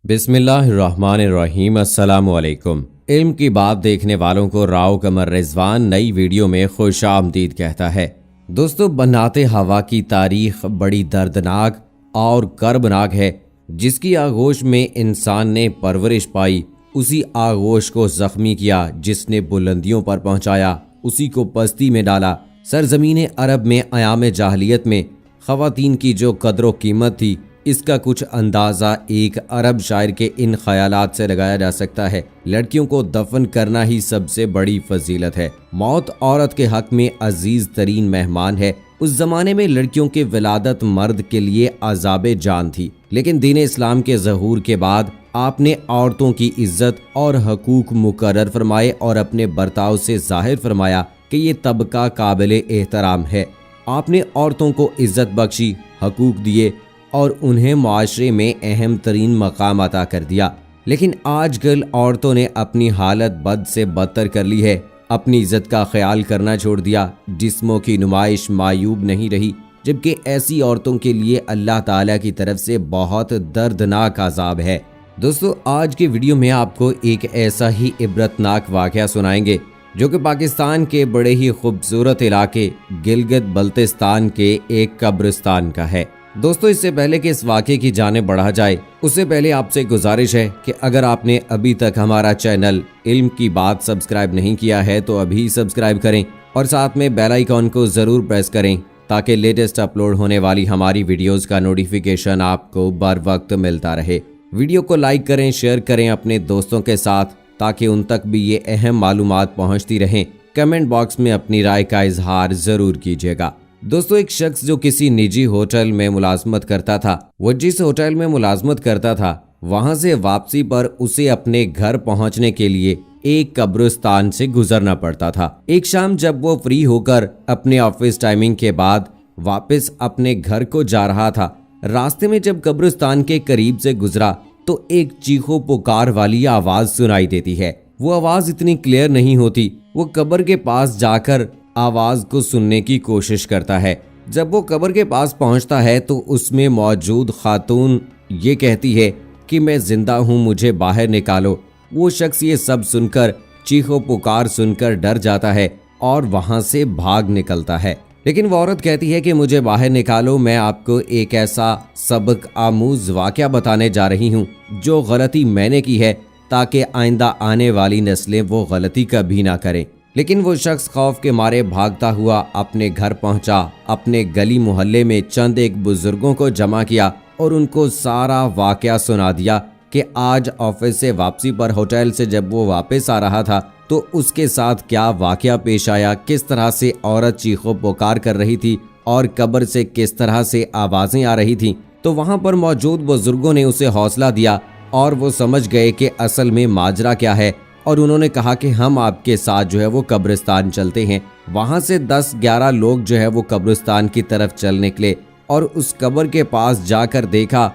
बिस्मिल्लाहिर्रहमानिर्रहीम। अस्सलाम वालेकुम। इल्म की बात देखने वालों को राव कमर रिजवान नई वीडियो में खुश आमदीद कहता है। दोस्तों, बनाते हवा की तारीख बड़ी दर्दनाक और कर्बनाक है। जिसकी आगोश में इंसान ने परवरिश पाई, उसी आगोश को जख्मी किया। जिसने बुलंदियों पर पहुंचाया, उसी को पस्ती में डाला। सरजमीन अरब में अयाम जाहलियत में ख़वातीन की जो कदर व कीमत थी, इसका कुछ अंदाज़ा एक अरब शायर के इन ख़यालात से लगाया जा सकता है। लड़कियों को दफन करना ही सबसे बड़ी फजीलत है। मौत औरत के हक में अजीज तरीन मेहमान है। उस ज़माने में लड़कियों की विलादत मर्द के लिए अज़ाबे जान थी, लेकिन दीन इस्लाम के ज़हूर के बाद आपने औरतों की इज्जत और हकूक मुकर्रर फरमाए और अपने बर्ताव से जाहिर फरमाया कि ये तबका काबिल एहतराम है। आपने औरतों को इज्जत बख्शी, हकूक दिए और उन्हें माशरे में अहम तरीन मकाम अता कर दिया। लेकिन आजकल औरतों ने अपनी हालत बद से बदतर कर ली है। अपनी इज्जत का ख्याल करना छोड़ दिया। जिस्मों की नुमाइश मायूब नहीं रही, जबकि ऐसी औरतों के लिए अल्लाह ताला की तरफ से बहुत दर्दनाक अजाब है। दोस्तों, आज की वीडियो में आपको एक ऐसा ही इबरतनाक वाक़या सुनाएंगे जो कि पाकिस्तान के बड़े ही खूबसूरत इलाके गिलगित बल्तिस्तान के एक कब्रिस्तान का है। दोस्तों, इससे पहले कि इस वाक़े की जानिब बढ़ा जाए, उससे पहले आपसे गुजारिश है कि अगर आपने अभी तक हमारा चैनल इल्म की बात सब्सक्राइब नहीं किया है तो अभी सब्सक्राइब करें और साथ में बेल आइकॉन को ज़रूर प्रेस करें ताकि लेटेस्ट अपलोड होने वाली हमारी वीडियोज़ का नोटिफिकेशन आपको बर वक्त मिलता रहे। वीडियो को लाइक करें, शेयर करें अपने दोस्तों के साथ ताकि उन तक भी ये अहम मालूमात पहुँचती रहें। कमेंट बॉक्स में अपनी राय का इजहार ज़रूर कीजिएगा। दोस्तों, एक शख्स जो किसी निजी होटल में मुलाजमत करता था, वो जिस होटल में मुलाजमत करता था वहां से वापसी पर उसे अपने घर पहुंचने के लिए एक कब्रिस्तान से गुजरना पड़ता था। एक शाम जब वो फ्री होकर अपने ऑफिस टाइमिंग के बाद वापस अपने घर को जा रहा था, रास्ते में जब कब्रिस्तान के करीब से गुजरा तो एक चीखो पुकार वाली आवाज सुनाई देती है। वो आवाज इतनी क्लियर नहीं होती। वो कब्र के पास जाकर आवाज को सुनने की कोशिश करता है। जब वो कब्र के पास पहुंचता है तो उसमें मौजूद खातून ये कहती है कि मैं जिंदा हूं, मुझे बाहर निकालो। वो शख्स ये सब सुनकर, चीखो पुकार सुनकर डर जाता है और वहां से भाग निकलता है। लेकिन वो औरत कहती है कि मुझे बाहर निकालो, मैं आपको एक ऐसा सबक आमूज वाक़या बताने जा रही हूँ जो गलती मैंने की है, ताकि आइंदा आने वाली नस्लें वो गलती कभी ना करें। लेकिन वो शख्स खौफ के मारे भागता हुआ अपने घर पहुंचा। अपने गली मोहल्ले में चंद एक बुजुर्गों को जमा किया और उनको सारा वाकया सुना दिया कि आज ऑफिस से वापसी पर होटल से जब वो वापस आ रहा था तो उसके साथ क्या वाकया पेश आया, किस तरह से औरत चीखो पुकार कर रही थी और कब्र से किस तरह से आवाज़ें आ रही थीं। तो वहाँ पर मौजूद बुजुर्गों ने उसे हौसला दिया और वो समझ गए कि असल में माजरा क्या है और उन्होंने कहा कि हम आपके साथ जो है वो कब्रिस्तान चलते हैं। वहां से 10-11 लोग जो है वो कब्रिस्तान की तरफ चल निकले और उस कब्र के पास जाकर देखा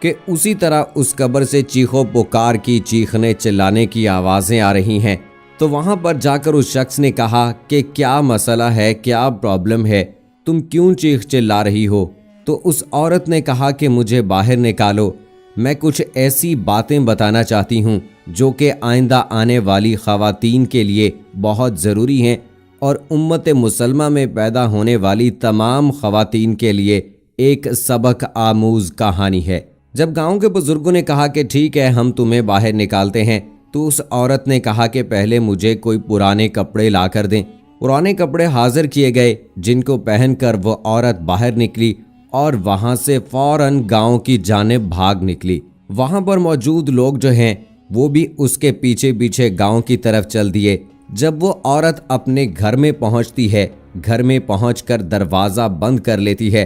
कि उसी तरह उस कब्र से चीखो पुकार की, चीखने चिल्लाने की आवाज़ें आ रही हैं। तो वहां पर जाकर उस शख्स ने कहा कि क्या मसला है, क्या प्रॉब्लम है, तुम क्यों चीख चिल्ला रही हो? तो उस औरत ने कहा कि मुझे बाहर निकालो, मैं कुछ ऐसी बातें बताना चाहती हूँ जो कि आइंदा आने वाली ख़वातीन के लिए बहुत ज़रूरी हैं और उम्मत मुसलमा में पैदा होने वाली तमाम ख़वातीन के लिए एक सबक आमूज़ कहानी है। जब गांव के बुज़ुर्गों ने कहा कि ठीक है, हम तुम्हें बाहर निकालते हैं, तो उस औरत ने कहा कि पहले मुझे कोई पुराने कपड़े ला कर दें। पुराने कपड़े हाजिर किए गए, जिनको पहनकर वो औरत बाहर निकली और वहाँ से फ़ौरन गाँव की जानिब भाग निकली। वहाँ पर मौजूद लोग जो हैं वो भी उसके पीछे पीछे गांव की तरफ चल दिए। जब वो औरत अपने घर में पहुंचती है, घर में पहुंचकर दरवाज़ा बंद कर लेती है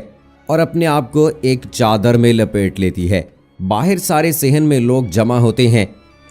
और अपने आप को एक चादर में लपेट लेती है। बाहर सारे सहन में लोग जमा होते हैं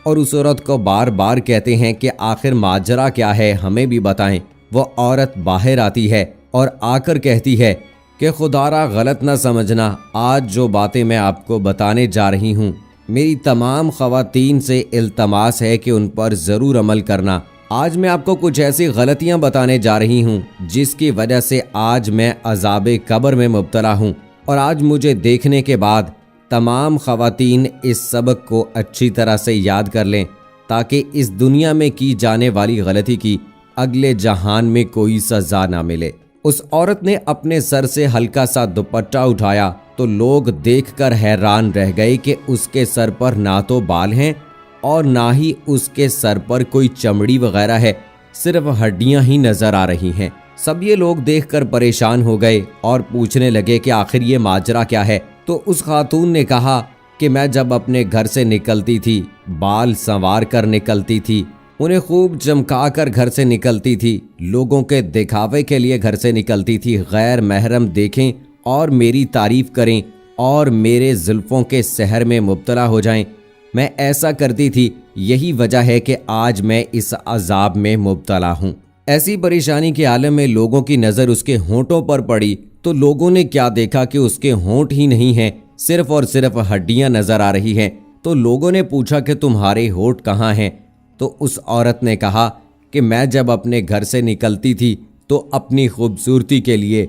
और उस औरत को बार बार कहते हैं कि आखिर माजरा क्या है, हमें भी बताएं। वो औरत बाहर आती है और आकर कहती है कि खुदारा गलत ना समझना, आज जो बातें मैं आपको बताने जा रही हूँ मेरी तमाम ख़वातीन से इल्तमास है कि उन पर ज़रूर अमल करना। आज मैं आपको कुछ ऐसी गलतियां बताने जा रही हूं जिसकी वजह से आज मैं अज़ाबे कब्र में मुब्तला हूं और आज मुझे देखने के बाद تمام خواتین اس سبق کو اچھی طرح سے یاد کر لیں تاکہ اس دنیا میں کی جانے والی غلطی کی اگلے جہان میں کوئی سزا نہ ملے۔ اس عورت نے اپنے سر سے ہلکا سا دوپٹہ اٹھایا تو لوگ دیکھ کر حیران رہ گئے کہ اس کے سر پر نہ تو بال ہیں اور نہ ہی اس کے سر پر کوئی چمڑی وغیرہ ہے، صرف ہڈیاں ہی نظر آ رہی ہیں۔ سب یہ لوگ دیکھ کر پریشان ہو گئے اور پوچھنے لگے کہ آخر یہ ماجرا کیا ہے۔ تو اس خاتون نے کہا کہ میں جب اپنے گھر سے نکلتی تھی بال سنوار کر نکلتی تھی، انہیں خوب چمکا کر گھر سے نکلتی تھی، لوگوں کے دکھاوے کے لیے گھر سے نکلتی تھی، غیر محرم دیکھیں اور میری تعریف کریں اور میرے زلفوں کے سحر میں مبتلا ہو جائیں۔ میں ایسا کرتی تھی، یہی وجہ ہے کہ آج میں اس عذاب میں مبتلا ہوں۔ ایسی پریشانی کے عالم میں لوگوں کی نظر اس کے ہونٹوں پر پڑی تو لوگوں نے کیا دیکھا کہ اس کے ہونٹ ہی نہیں ہیں، صرف اور صرف ہڈیاں نظر آ رہی ہیں۔ تو لوگوں نے پوچھا کہ تمہارے ہونٹ کہاں ہیں؟ تو اس عورت نے کہا کہ میں جب اپنے گھر سے نکلتی تھی تو اپنی خوبصورتی کے لیے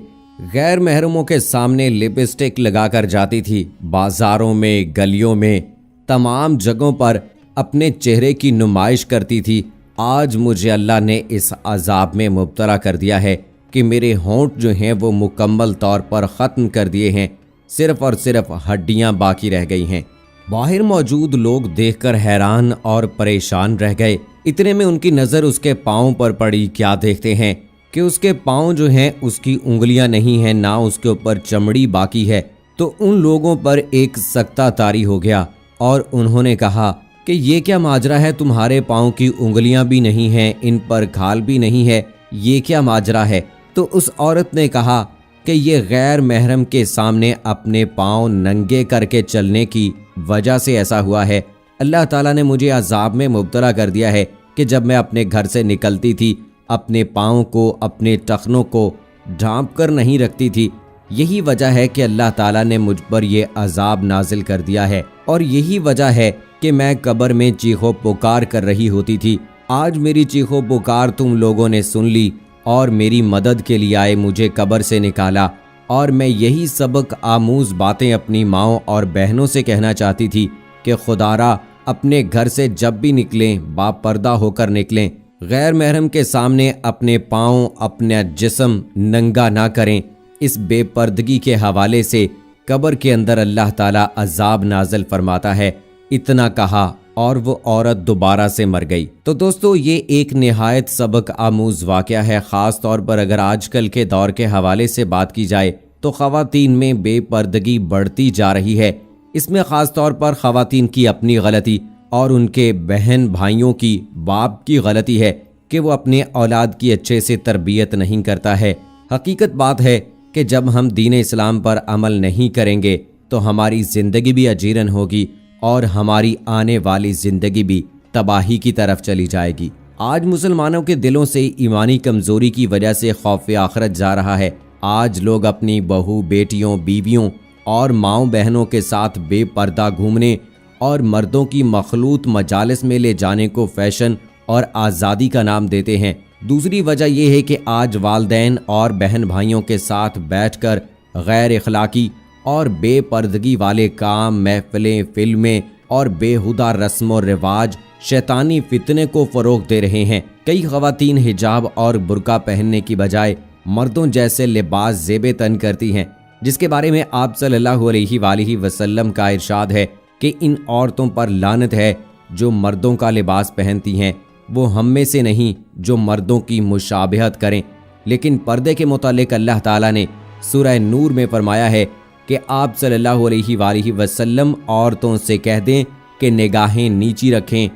غیر محرموں کے سامنے لپسٹک لگا کر جاتی تھی، بازاروں میں، گلیوں میں، تمام جگہوں پر اپنے چہرے کی نمائش کرتی تھی۔ آج مجھے اللہ نے اس عذاب میں مبتلا کر دیا ہے کہ میرے ہونٹ جو ہیں وہ مکمل طور پر ختم کر دیے ہیں، صرف اور صرف ہڈیاں باقی رہ گئی ہیں۔ باہر موجود لوگ دیکھ کر حیران اور پریشان رہ گئے۔ اتنے میں ان کی نظر اس کے پاؤں پر پڑی۔ کیا دیکھتے ہیں کہ اس کے پاؤں جو ہیں اس کی انگلیاں نہیں ہیں، نہ اس کے اوپر چمڑی باقی ہے۔ تو ان لوگوں پر ایک سکتہ طاری ہو گیا اور انہوں نے کہا کہ یہ کیا ماجرا ہے، تمہارے پاؤں کی انگلیاں بھی نہیں ہیں، ان پر کھال بھی نہیں ہے، یہ کیا ماجرا ہے؟ تو اس عورت نے کہا کہ یہ غیر محرم کے سامنے اپنے پاؤں ننگے کر کے چلنے کی وجہ سے ایسا ہوا ہے۔ اللہ تعالیٰ نے مجھے عذاب میں مبتلا کر دیا ہے کہ جب میں اپنے گھر سے نکلتی تھی اپنے پاؤں کو، اپنے ٹخنوں کو ڈھانپ کر نہیں رکھتی تھی، یہی وجہ ہے کہ اللہ تعالیٰ نے مجھ پر یہ عذاب نازل کر دیا ہے، اور یہی وجہ ہے کہ میں قبر میں چیخو پکار کر رہی ہوتی تھی۔ آج میری چیخو پکار تم لوگوں نے سن لی اور میری مدد کے لیے آئے، مجھے قبر سے نکالا، اور میں یہی سبق آموز باتیں اپنی ماؤں اور بہنوں سے کہنا چاہتی تھی کہ خدارا اپنے گھر سے جب بھی نکلیں با پردہ ہو کر نکلیں، غیر محرم کے سامنے اپنے پاؤں، اپنا جسم ننگا نہ کریں۔ اس بے پردگی کے حوالے سے قبر کے اندر اللہ تعالیٰ عذاب نازل فرماتا ہے۔ اتنا کہا اور وہ عورت دوبارہ سے مر گئی۔ تو دوستو، یہ ایک نہایت سبق آموز واقعہ ہے، خاص طور پر اگر آج کل کے دور کے حوالے سے بات کی جائے تو خواتین میں بے پردگی بڑھتی جا رہی ہے۔ اس میں خاص طور پر خواتین کی اپنی غلطی اور ان کے بہن بھائیوں کی، باپ کی غلطی ہے کہ وہ اپنے اولاد کی اچھے سے تربیت نہیں کرتا ہے۔ حقیقت بات ہے کہ جب ہم دین اسلام پر عمل نہیں کریں گے تو ہماری زندگی بھی اجیرن ہوگی اور ہماری آنے والی زندگی بھی تباہی کی طرف چلی جائے گی۔ آج مسلمانوں کے دلوں سے ایمانی کمزوری کی وجہ سے خوف آخرت جا رہا ہے۔ آج لوگ اپنی بہو، بیٹیوں، بیویوں اور ماؤں بہنوں کے ساتھ بے پردہ گھومنے اور مردوں کی مخلوط مجالس میں لے جانے کو فیشن اور آزادی کا نام دیتے ہیں۔ دوسری وجہ یہ ہے کہ آج والدین اور بہن بھائیوں کے ساتھ بیٹھ کر غیر اخلاقی اور بے پردگی والے کام، محفلیں، فلمیں اور بےہودہ رسم و رواج شیطانی فتنے کو فروغ دے رہے ہیں۔ کئی خواتین حجاب اور برقع پہننے کی بجائے مردوں جیسے لباس زیب تن کرتی ہیں، جس کے بارے میں آپ صلی اللہ علیہ وآلہ وسلم کا ارشاد ہے کہ ان عورتوں پر لعنت ہے جو مردوں کا لباس پہنتی ہیں، وہ ہم میں سے نہیں جو مردوں کی مشابہت کریں۔ لیکن پردے کے متعلق اللہ تعالیٰ نے سورہ نور میں فرمایا ہے کہ آپ صلی اللہ علیہ وآلہ وسلم عورتوں سے کہہ دیں کہ نگاہیں نیچی رکھیں۔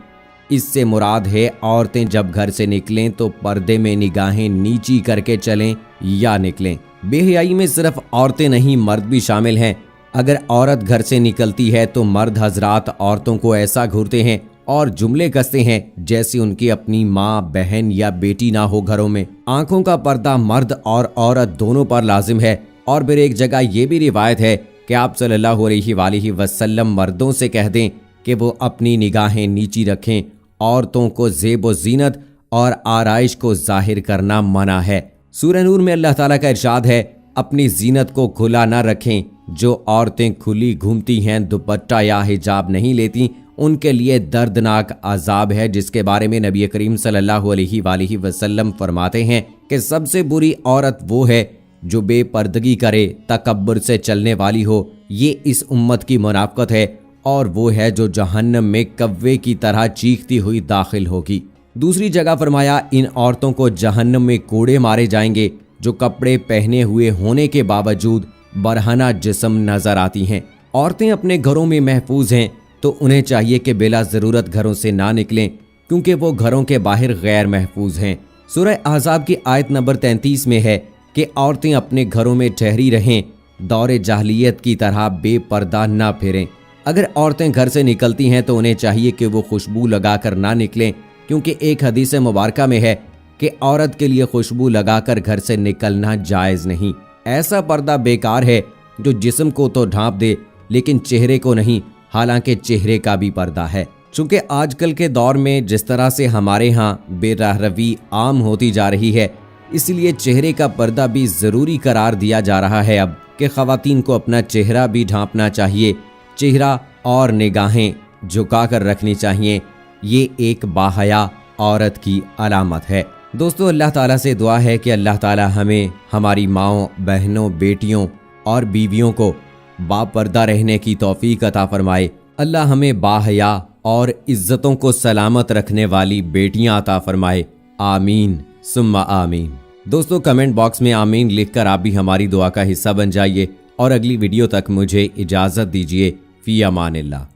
اس سے مراد ہے عورتیں جب گھر سے نکلیں تو پردے میں نگاہیں نیچی کر کے چلیں یا نکلیں۔ بے حیائی میں صرف عورتیں نہیں، مرد بھی شامل ہیں۔ اگر عورت گھر سے نکلتی ہے تو مرد حضرات عورتوں کو ایسا گھورتے ہیں اور جملے کستے ہیں جیسے ان کی اپنی ماں، بہن یا بیٹی نہ ہو گھروں میں۔ آنکھوں کا پردہ مرد اور عورت دونوں پر لازم ہے۔ اور پھر ایک جگہ یہ بھی روایت ہے کہ آپ صلی اللہ علیہ وآلہ وسلم مردوں سے کہہ دیں کہ وہ اپنی نگاہیں نیچی رکھیں۔ عورتوں کو زیب و زینت اور آرائش کو ظاہر کرنا منع ہے۔ سورہ نور میں اللہ تعالیٰ کا ارشاد ہے، اپنی زینت کو کھلا نہ رکھیں जो औरतें खुली घूमती हैं, दुपट्टा या हिजाब नहीं लेती, उनके लिए दर्दनाक अजाब है, जिसके बारे में नबी करीम सल्लल्लाहु अलैहि वसल्लम फरमाते हैं कि सबसे बुरी औरत वो है जो बेपर्दगी करे, तकब्बुर से चलने वाली हो। ये इस उम्मत की मुनाफ़क़त है और वो है जो जहन्नम में कव्वे की तरह चीखती हुई दाखिल होगी। दूसरी जगह फरमाया, इन औरतों को जहन्नम में कोड़े मारे जाएंगे जो कपड़े पहने हुए होने के बावजूद बरहना जिस्म नजर आती हैं। औरतें अपने घरों में महफूज हैं तो उन्हें चाहिए कि बिला ज़रूरत घरों से ना निकलें, क्योंकि वो घरों के बाहर गैर महफूज हैं। सूरह अहज़ाब की आयत नंबर 33 में है कि औरतें अपने घरों में ठहरी रहें, दौरे जाहलियत की तरह बेपर्दा ना फिरें। अगर औरतें घर से निकलती हैं तो उन्हें चाहिए कि वो खुशबू लगाकर ना निकलें, क्योंकि एक हदीस मुबारका में है कि औरत के लिए खुशबू लगाकर घर से निकलना जायज़ नहीं। ऐसा पर्दा बेकार है जो जिस्म को तो ढांप दे लेकिन चेहरे को नहीं, हालांकि चेहरे का भी पर्दा है। चूँकि आजकल के दौर में जिस तरह से हमारे यहाँ बेरहरवी आम होती जा रही है, इसलिए चेहरे का पर्दा भी ज़रूरी करार दिया जा रहा है अब कि ख़वातीन को अपना चेहरा भी ढांपना चाहिए, चेहरा और निगाहें झुका कर रखनी चाहिए। ये एक बाहया औरत की अलामत है। दोस्तों, अल्लाह ताला से दुआ है कि अल्लाह ताला हमें हमारी माँओं, बहनों, बेटियों और बीवियों को बापर्दा रहने की तौफीक अता फरमाए। अल्लाह हमें बाहया और इज्जतों को सलामत रखने वाली बेटियां अता फरमाए। आमीन सुम्मा आमीन। दोस्तों, कमेंट बॉक्स में आमीन लिखकर आप भी हमारी दुआ का हिस्सा बन जाइए और अगली वीडियो तक मुझे इजाज़त दीजिए। फ़ी अमानिल्लाह।